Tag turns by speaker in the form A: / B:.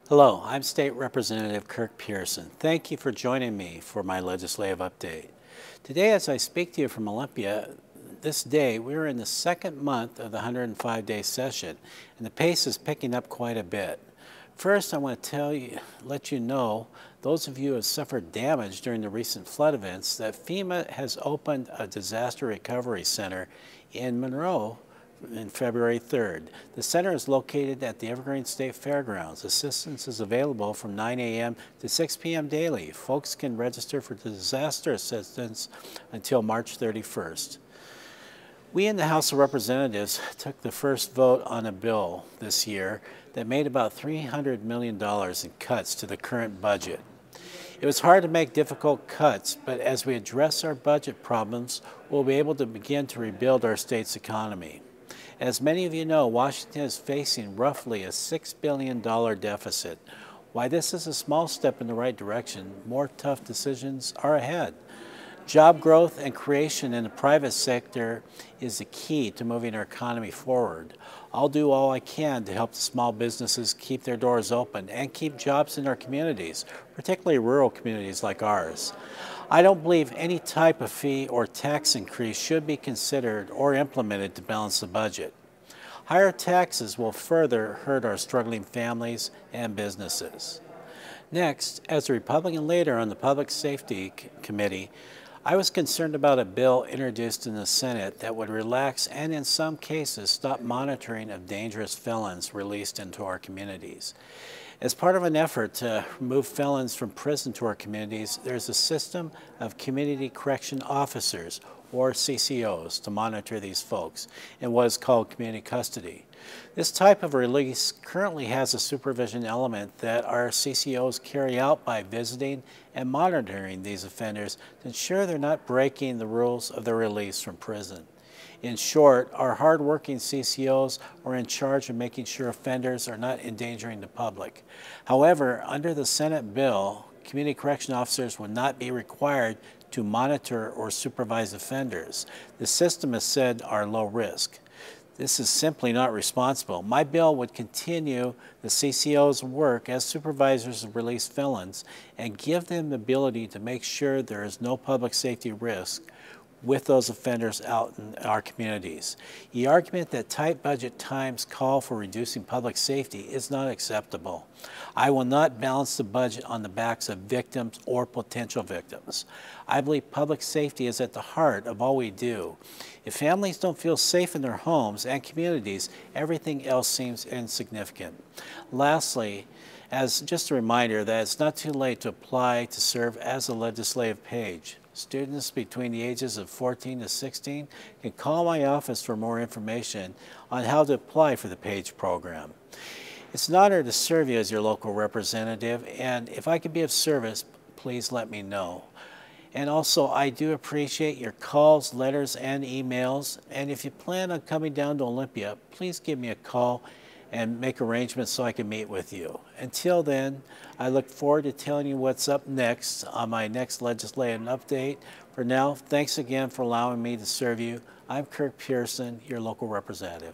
A: Hello, I'm State Representative Kirk Pearson. Thank you for joining me for my legislative update. Today, as I speak to you from Olympia, this day we're in the second month of the 105-day session, and the pace is picking up quite a bit. First, I want to let you know, those of you who have suffered damage during the recent flood events, that FEMA has opened a disaster recovery center in Monroe in February 3rd. The center is located at the Evergreen State Fairgrounds. Assistance is available from 9 a.m. to 6 p.m. daily. Folks can register for disaster assistance until March 31st. We in the House of Representatives took the first vote on a bill this year that made about $300 million in cuts to the current budget. It was hard to make difficult cuts, but as we address our budget problems, we'll be able to begin to rebuild our state's economy. As many of you know, Washington is facing roughly a $6 billion deficit. While this is a small step in the right direction, more tough decisions are ahead. Job growth and creation in the private sector is the key to moving our economy forward. I'll do all I can to help the small businesses keep their doors open and keep jobs in our communities, particularly rural communities like ours. I don't believe any type of fee or tax increase should be considered or implemented to balance the budget. Higher taxes will further hurt our struggling families and businesses. Next, as a Republican leader on the Public Safety Committee, I was concerned about a bill introduced in the Senate that would relax and in some cases stop monitoring of dangerous felons released into our communities. As part of an effort to remove felons from prison to our communities, there's a system of community correction officers, or CCOs, to monitor these folks in what is called community custody. This type of release currently has a supervision element that our CCOs carry out by visiting and monitoring these offenders to ensure they're not breaking the rules of their release from prison. In short, our hardworking CCOs are in charge of making sure offenders are not endangering the public. However, under the Senate bill, community correction officers will not be required to monitor or supervise offenders. The system is said are low risk. This is simply not responsible. My bill would continue the CCO's work as supervisors of released felons and give them the ability to make sure there is no public safety risk with those offenders out in our communities. The argument that tight budget times call for reducing public safety is not acceptable. I will not balance the budget on the backs of victims or potential victims. I believe public safety is at the heart of all we do. If families don't feel safe in their homes and communities, everything else seems insignificant. Lastly, as just a reminder that it's not too late to apply to serve as a legislative page. Students between the ages of 14 to 16 can call my office for more information on how to apply for the PAGE program. It's an honor to serve you as your local representative, and if I can be of service, please let me know. And also, I do appreciate your calls, letters, and emails, and if you plan on coming down to Olympia, please give me a call and make arrangements so I can meet with you. Until then, I look forward to telling you what's up next on my next legislative update. For now, thanks again for allowing me to serve you. I'm Kirk Pearson, your local representative.